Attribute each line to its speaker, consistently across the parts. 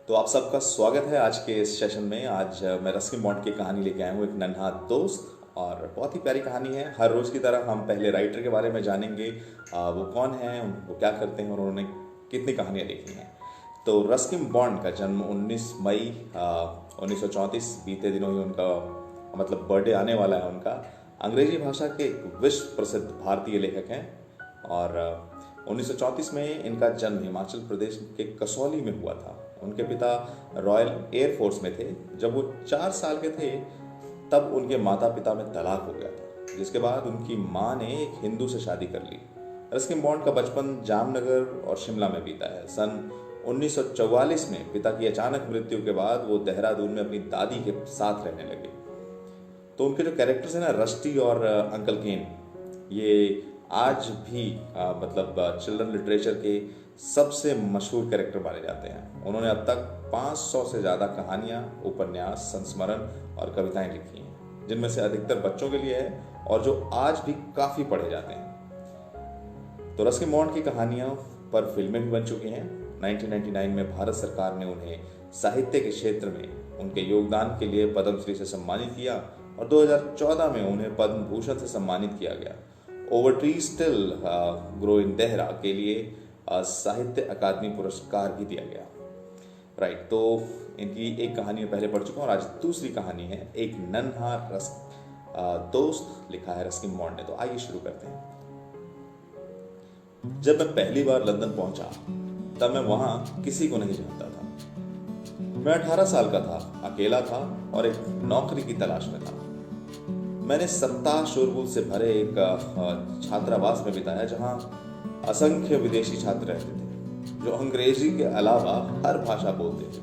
Speaker 1: तो आप सबका स्वागत है आज के इस सेशन में। आज मैं रस्किन बॉन्ड की कहानी लेके आया हूँ, एक नन्हा दोस्त। और बहुत ही प्यारी कहानी है। हर रोज़ की तरह हम पहले राइटर के बारे में जानेंगे, वो कौन है, वो क्या करते हैं और उन्होंने कितनी कहानियाँ लिखी हैं। तो रस्किन बॉन्ड का जन्म 19 मई 1934, बीते दिनों ही उनका मतलब बर्थडे आने वाला है उनका। अंग्रेजी भाषा के एक विश्व प्रसिद्ध भारतीय लेखक हैं और 1934 में इनका जन्म हिमाचल प्रदेश के कसौली में हुआ था। उनके पिता रॉयल एयर फोर्स में थे। जब वो 4 साल के थे तब उनके माता पिता में तलाक हो गया था, जिसके बाद उनकी माँ ने एक हिंदू से शादी कर ली। रस्किन बॉन्ड का बचपन जामनगर और शिमला में बीता है। सन 1944 में पिता की अचानक मृत्यु के बाद वो देहरादून में अपनी दादी के साथ रहने लगे। तो उनके जो कैरेक्टर्स हैं ना, रस्टी और अंकल केन, ये आज भी मतलब चिल्ड्रन लिटरेचर के सबसे मशहूर कैरेक्टर माने जाते हैं। उन्होंने अब तक 500 से ज़्यादा कहानियाँ, उपन्यास, संस्मरण और कविताएं लिखी हैं, जिनमें से अधिकतर बच्चों के लिए है और जो आज भी काफ़ी पढ़े जाते हैं। तो रस्किन बॉन्ड की कहानियों पर फिल्में भी बन चुकी हैं। 1999 में भारत सरकार ने उन्हें साहित्य के क्षेत्र में उनके योगदान के लिए पद्मश्री से सम्मानित किया और 2014 में उन्हें पद्म भूषण से सम्मानित किया गया। Over tree still grow in Dehra के लिए साहित्य अकादमी पुरस्कार भी दिया गया। राइट, तो इनकी एक कहानी मैं पहले पढ़ चुका हूँ और आज दूसरी कहानी है एक नन्हा दोस्त, लिखा है रस्किन बॉन्ड ने। तो आइए शुरू करते हैं। जब मैं पहली बार लंदन पहुंचा तब मैं वहां किसी को नहीं जानता था। मैं 18 साल का था, अकेला था और एक नौकरी की तलाश में था। मैंने सप्ताह शोरगुल से भरे एक छात्रावास में बिताया, जहां असंख्य विदेशी छात्र रहते थे जो अंग्रेजी के अलावा हर भाषा बोलते थे।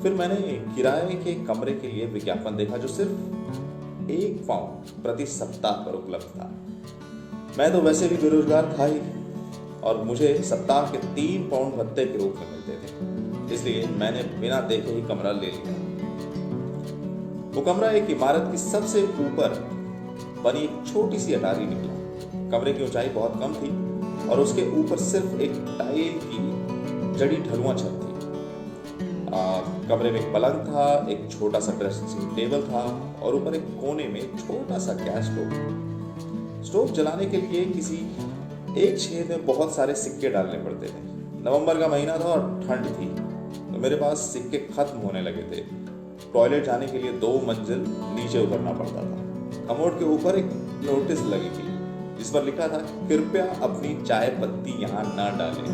Speaker 1: फिर मैंने किराए के कमरे के लिए विज्ञापन देखा जो सिर्फ 1 पाउंड प्रति सप्ताह पर उपलब्ध था। मैं तो वैसे भी बेरोजगार था ही और मुझे सप्ताह के 3 पाउंड भत्ते के रूप में मिलते थे, इसलिए मैंने बिना देखे ही कमरा ले लिया। वो कमरा एक इमारत की सबसे ऊपर बनी एक छोटी सी अटारी निकला। कमरे की ऊंचाई बहुत कम थी और उसके ऊपर सिर्फ एक टाइल की जड़ी ढलुआ छत थी। कमरे में एक पलंग था, एक छोटा सा ड्रेसिंग टेबल था और ऊपर एक कोने में छोटा सा गैस स्टोव जलाने के लिए किसी एक छेद में बहुत सारे सिक्के डालने पड़ते थे। नवंबर का महीना था और ठंड थी, तो मेरे पास सिक्के खत्म होने लगे थे। टॉयलेट जाने के लिए 2 मंजिल नीचे उतरना पड़ता था। कमोड के ऊपर एक नोटिस लगी थी जिस पर लिखा था, कृपया अपनी चाय पत्ती यहाँ ना डालें।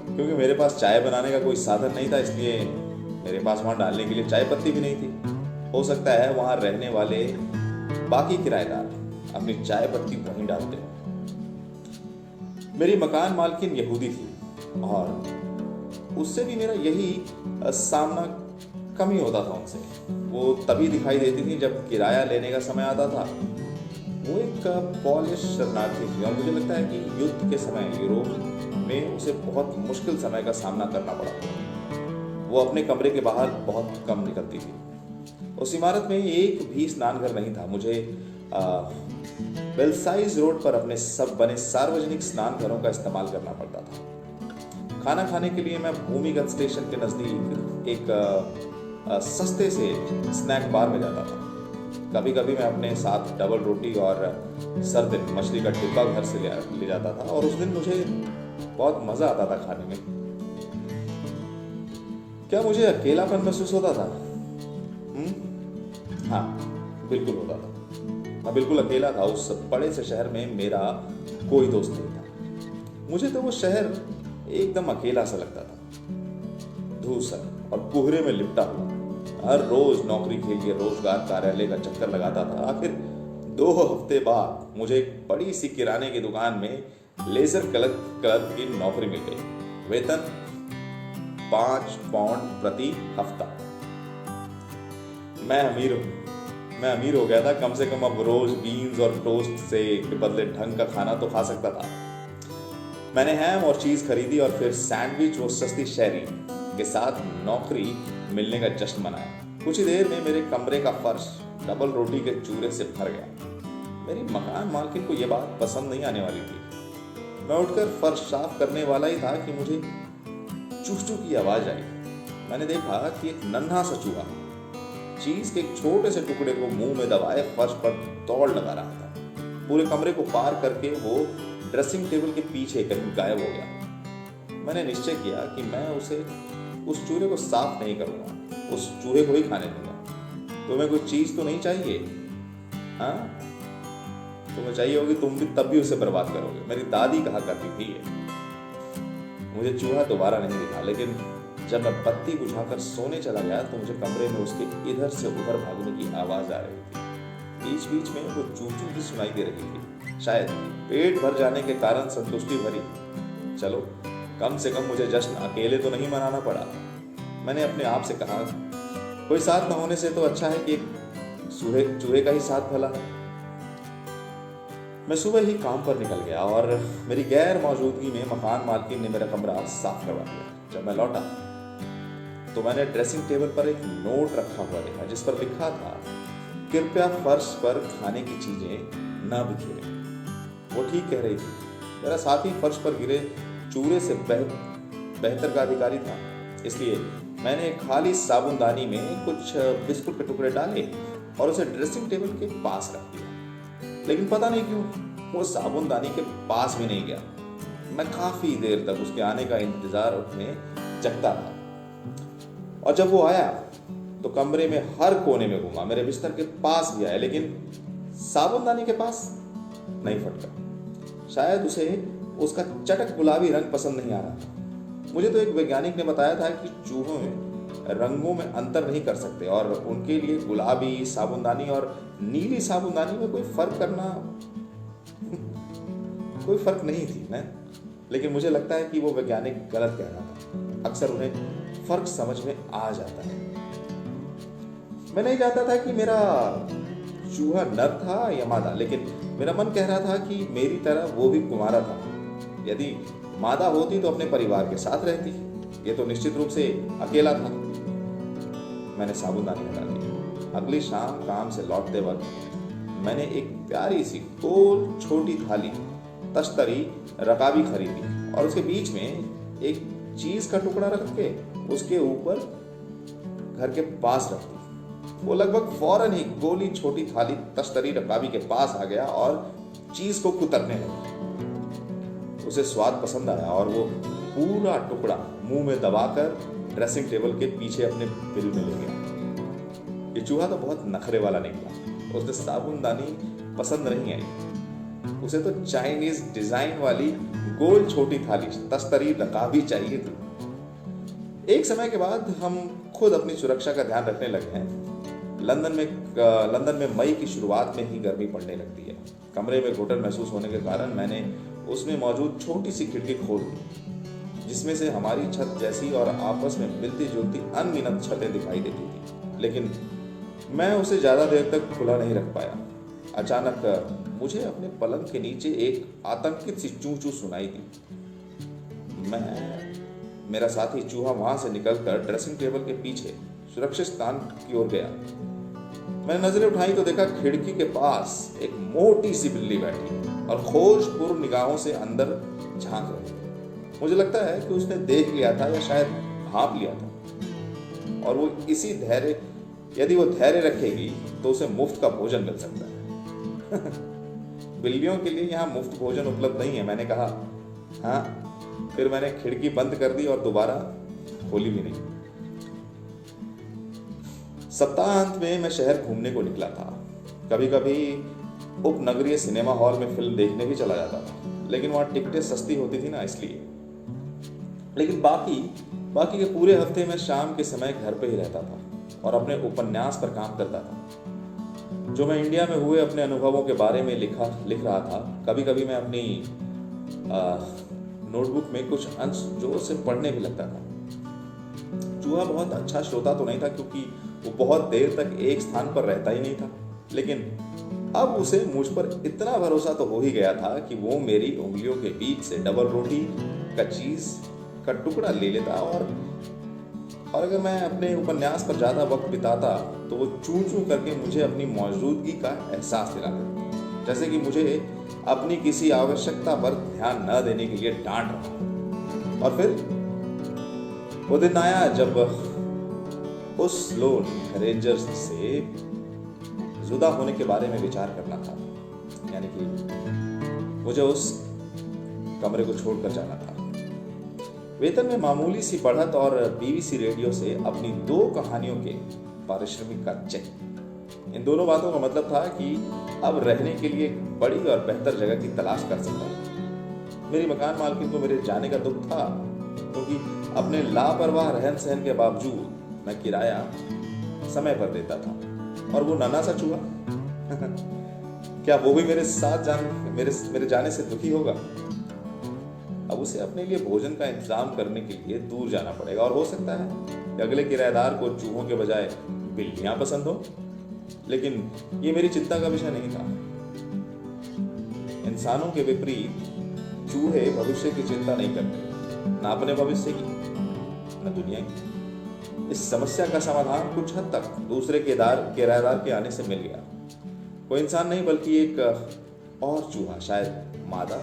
Speaker 1: क्योंकि मेरे पास चाय बनाने का कोई साधन नहीं था, इसलिए मेरे पास वहां डालने के लिए चाय पत्ती भी नहीं थी। हो सकता है वहां रहने वाले बाकी किराएदार अपनी चाय पत्ती वहीं डालते हो। मेरी मकान मालकिन यहूदी थी और उससे भी मेरा यही सामना कम ही होता था उनसे। वो तभी दिखाई देती थी जब किराया लेने का समय आता था। वो एक पॉलिश शरणार्थी थी और मुझे लगता है कि युद्ध के समय यूरोप में उसे बहुत मुश्किल समय का सामना करना पड़ा। वो अपने कमरे के बाहर बहुत कम निकलती थी। उस इमारत में एक भी स्नानघर नहीं था। मुझे बेलसाइज रोड पर अपने सब बने सार्वजनिक स्नानघरों का इस्तेमाल करना पड़ता था। खाना खाने के लिए मैं भूमिगत स्टेशन के नजदीक एक सस्ते से स्नैक बार में जाता था। कभी कभी मैं अपने साथ डबल रोटी और सर्दिन मछली का डिब्बा घर से ले जाता था और उस दिन मुझे बहुत मजा आता था खाने में। क्या मुझे अकेलापन महसूस होता था? हाँ, बिल्कुल होता था। मैं बिल्कुल अकेला था। उस बड़े से शहर में मेरा कोई दोस्त नहीं था। मुझे तो वो शहर एकदम अकेला सा लगता था, धूसर और कोहरे में लिपटा हुआ। हर रोज नौकरी के लिए रोजगार कार्यालय का चक्कर लगाता था। आखिर 2 हफ्ते बाद मुझे एक बड़ी सी किराने की दुकान में लेजर क्लर्क की नौकरी मिल गई। वेतन 5 पाउंड प्रति हफ्ता। मैं अमीर हो गया था। कम से कम अब रोज बीन्स और टोस्ट से के बदले ढंग का खाना तो खा सकता था। मैंने हैम और चीज खरीदी और फिर सैंडविच और सस्ती शहरी के साथ नौकरी मिलने का जश्न मनाया। कुछ ही देर में मेरे कमरे का फर्श डबल रोटी के चूरे से भर गया। मेरी मकान मालकिन को यह बात पसंद नहीं आने वाली थी। मैं उठकर फर्श साफ करने वाला ही था कि मुझे चूह चूह की आवाज आई। मैंने देखा कि एक नन्हा सा चूहा चीज के एक छोटे से टुकड़े को मुंह में दबाए फर्श पर दौड़ लगा रहा था। पूरे कमरे को पार करके वो ड्रेसिंग टेबल के पीछे कहीं गायब हो गया। मैंने निश्चय किया कि मैं उस चूहे को साफ नहीं करूंगा, उस चूहे को ही खाने दूंगा। तुम्हें कोई चीज तो नहीं चाहिए? हाँ, तुम्हें चाहिए होगी, तुम भी तब भी उसे बर्बाद करोगे। मेरी दादी कहा करती थी ये। मुझे चूहा दोबारा नहीं दिखा, लेकिन जब मैं बत्ती बुझाकर सोने चला गया तो मुझे कमरे में उसके इधर से उधर भागने की आवाज आ रही थी। बीच बीच में वो चू चू भी सुनाई दे रही थी, शायद पेट भर जाने के कारण संतुष्टि भरी। चलो, कम से कम मुझे जश्न अकेले तो नहीं मनाना पड़ा। मैंने अपने आप से कहा, कोई साथ न होने से तो अच्छा है कि एक चूहे का ही साथ भला। मैं सुबह ही काम पर निकल गया और मेरी गैर मौजूदगी में मकान मालकिन ने मेरा कमरा साफ करवा दिया। जब मैं लौटा तो मैंने ड्रेसिंग टेबल पर एक नोट रखा हुआ देखा जिस पर लिखा था, कृपया फर्श पर खाने की चीजें न बिखेरें। वो ठीक कह रही थी। मेरा साथी फर्श पर गिरे चूरे से बेहतर का अधिकारी था, इसलिए मैंने एक खाली साबुनदानी में कुछ बिस्कुट के टुकड़े डाले और उसे ड्रेसिंग टेबल के पास रख दिया। लेकिन पता नहीं क्यों वो साबुनदानी के पास भी नहीं गया। मैं काफी देर तक उसके आने का इंतजार में जगता रहा और जब वो आया तो कमरे में हर कोने में घूमा, मेरे बिस्तर के पास भी आया, लेकिन साबुनदानी के पास नहीं फटका। शायद उसे उसका चटक गुलाबी रंग पसंद नहीं आ रहा था। मुझे तो एक वैज्ञानिक ने बताया था कि चूहों में रंगों में अंतर नहीं कर सकते और उनके लिए गुलाबी साबुनदानी और नीली साबुनदानी में कोई फर्क नहीं थी मैं, लेकिन मुझे लगता है कि वो वैज्ञानिक गलत कह रहा था। अक्सर उन्हें फर्क समझ में आ जाता है। मैं नहीं जानता था कि मेरा चूहा नर था या मादा, लेकिन मेरा मन कह रहा था कि मेरी तरह वो भी कुंवारा था। यदि मादा होती तो अपने परिवार के साथ रहती, ये तो निश्चित रूप से अकेला था। मैंने साबुनदानी हटा दी। अगली शाम काम से लौटते वक्त मैंने एक प्यारी सी गोल छोटी थाली तश्तरी रकाबी खरीदी और उसके बीच में एक चीज का टुकड़ा रख के उसके ऊपर घर के पास रख दी। वो लगभग फौरन ही गोली छोटी थाली तश्तरी रकाबी के पास आ गया और चीज को कुतरने लगा। उसे स्वाद पसंद आया और वो पूरा टुकड़ा मुंह में दबाकर ड्रेसिंग टेबल के पीछे अपने बिल में ले गया। ये चूहा तो बहुत नखरे वाला निकला। उसे साबुनदानी पसंद नहीं आई, उसे तो चाइनीज डिजाइन वाली गोल छोटी थाली तश्तरी रकाबी चाहिए थी। एक समय के बाद हम खुद अपनी सुरक्षा का ध्यान रखने लगे हैं। लंदन में मई की शुरुआत में ही गर्मी पड़ने लगती है। कमरे में घुटन महसूस होने के कारण मैंने उसमें मौजूद छोटी सी खिड़की खोल दी, जिसमें से हमारी छत जैसी और आपस में मिलती जुलती अनगिनत छतें दिखाई देती थी, लेकिन मैं उसे ज्यादा देर तक खुला नहीं रख पाया। अचानक मुझे अपने पलंग के नीचे एक आतंकित सी चू चू सुनाई दी। मेरा साथी चूहा वहां से निकलकर ड्रेसिंग टेबल के पीछे सुरक्षित स्थान की ओर गया। मैंने नजरें उठाई तो देखा खिड़की के पास एक मोटी सी बिल्ली बैठी और खोजपूर्ण निगाहों से अंदर झांक रही। मुझे लगता है कि उसने देख लिया था या शायद भांप लिया था और वो यदि वो धैर्य रखेगी तो उसे मुफ्त का भोजन मिल सकता है। बिल्लियों के लिए यहाँ मुफ्त भोजन उपलब्ध नहीं है, मैंने कहा। हाँ, फिर मैंने खिड़की बंद कर दी और दोबारा खोली भी नहीं। सप्ताहांत में मैं शहर घूमने को निकला था। कभी कभी उपनगरीय सिनेमा हॉल में फिल्म देखने भी चला जाता था, लेकिन वहां टिकटें सस्ती होती थी ना, इसलिए। लेकिन बाकी के पूरे हफ्ते में शाम के समय घर पे ही रहता था और अपने उपन्यास पर काम करता था। जो मैं इंडिया में हुए अपने अनुभवों के बारे में लिख रहा था। कभी कभी मैं अपनी नोटबुक में कुछ अंश जोर से पढ़ने भी लगता था। चूहा बहुत अच्छा श्रोता तो नहीं था, क्योंकि वो बहुत देर तक एक स्थान पर रहता ही नहीं था, लेकिन अब उसे मुझ पर इतना भरोसा तो हो ही गया था कि वो मेरी उंगलियों के बीच से डबल रोटी का चीज का टुकड़ा ले लेता और अगर मैं अपने उपन्यास पर ज्यादा वक्त बिताता तो वो चू चू करके मुझे अपनी मौजूदगी का एहसास दिलाता, जैसे कि मुझे अपनी किसी आवश्यकता पर ध्यान न देने के लिए डांट रहा। और फिर वो दिन आया जब उस लोन रेंजर से जुदा होने के बारे में विचार करना था, यानी कि मुझे उस कमरे को छोड़कर जाना था। वेतन में मामूली सी बढ़त और बीबीसी रेडियो से अपनी 2 कहानियों के पारिश्रमिक का चेक, इन दोनों बातों का मतलब था कि अब रहने के लिए एक बड़ी और बेहतर जगह की तलाश कर सकता था। मेरी मकान मालकिन को मेरे जाने का दुख था, क्योंकि अपने लापरवाह रहन सहन के बावजूद मैं किराया समय पर देता था। और वो नन्हा सा चूहा क्या वो भी मेरे जाने से दुखी होगा? अब उसे अपने लिए भोजन का इंतजाम करने के लिए दूर जाना पड़ेगा, और हो सकता है कि अगले किराएदार को चूहों के बजाय बिल्लियां पसंद हो। लेकिन ये मेरी चिंता का विषय नहीं था। इंसानों के विपरीत चूहे भविष्य की चिंता नहीं करते, ना अपने भविष्य की, न दुनिया की। इस समस्या का समाधान कुछ हद तक दूसरे किराएदार के आने से मिल गया। कोई इंसान नहीं, बल्कि एक और चूहा, शायद मादा,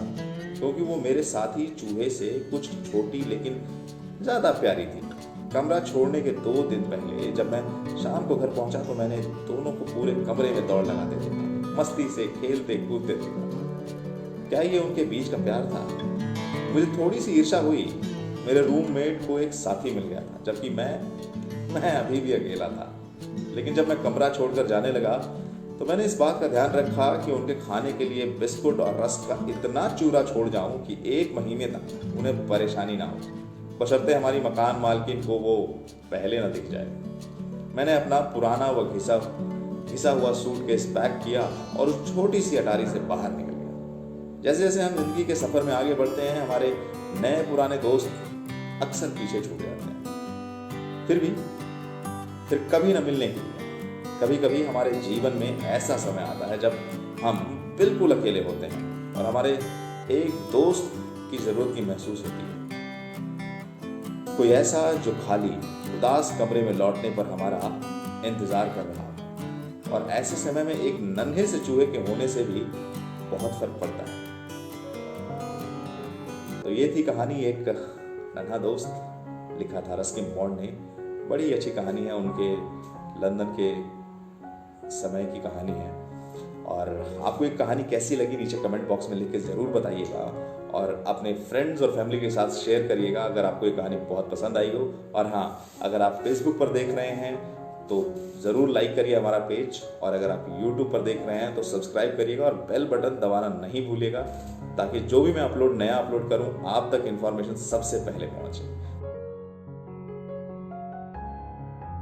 Speaker 1: क्योंकि वो मेरे साथी चूहे से कुछ छोटी लेकिन ज्यादा प्यारी थी। कमरा छोड़ने के 2 दिन पहले जब मैं शाम को घर पहुंचा तो मैंने दोनों को पूरे कमरे में दौड़ लगाते देखा, मस्ती से खेलते कूदते देखा। क्या ये उनके बीच का प्यार था? मुझे थोड़ी सी ईर्ष्या हुई। मेरे रूममेट को एक साथी मिल गया था, जबकि मैं अभी भी अकेला था। लेकिन जब मैं कमरा छोड़कर जाने लगा तो मैंने इस बात का ध्यान रखा कि उनके खाने के लिए बिस्कुट और रस्क का इतना चूरा छोड़ जाऊं कि 1 महीने तक उन्हें परेशानी ना हो, बशर्ते हमारी मकान मालकिन को वो पहले न दिख जाए। मैंने अपना पुराना व घिसा हुआ सूटकेस पैक किया और उस छोटी सी अटारी से बाहर निकल गया। जैसे जैसे हम जिंदगी के सफर में आगे बढ़ते हैं, हमारे नए पुराने दोस्त अक्सर पीछे छूट जाते हैं। फिर कभी न मिलने के लिए। कभी कभी हमारे जीवन में ऐसा समय आता है जब हम बिल्कुल अकेले होते हैं और हमारे एक दोस्त की जरूरत की महसूस होती है। कोई ऐसा जो खाली उदास कमरे में लौटने पर हमारा इंतजार कर रहा हो। और ऐसे समय में एक नन्हे से चूहे के होने से भी बहुत फर्क पड़ता है। तो ये थी कहानी एक नन्हा दोस्त, लिखा था रस्किन बॉन्ड ने। बड़ी अच्छी कहानी है, उनके लंदन के समय की कहानी है। और आपको एक कहानी कैसी लगी नीचे कमेंट बॉक्स में लिख के ज़रूर बताइएगा, और अपने फ्रेंड्स और फैमिली के साथ शेयर करिएगा अगर आपको ये कहानी बहुत पसंद आई हो। और हाँ, अगर आप फेसबुक पर देख रहे हैं तो ज़रूर लाइक करिए हमारा पेज, और अगर आप यूट्यूब पर देख रहे हैं तो सब्सक्राइब करिएगा और बेल बटन दबाना नहीं भूलिएगा, ताकि जो भी मैं नया अपलोड करूं आप तक इन्फॉर्मेशन सबसे पहले पहुंचे।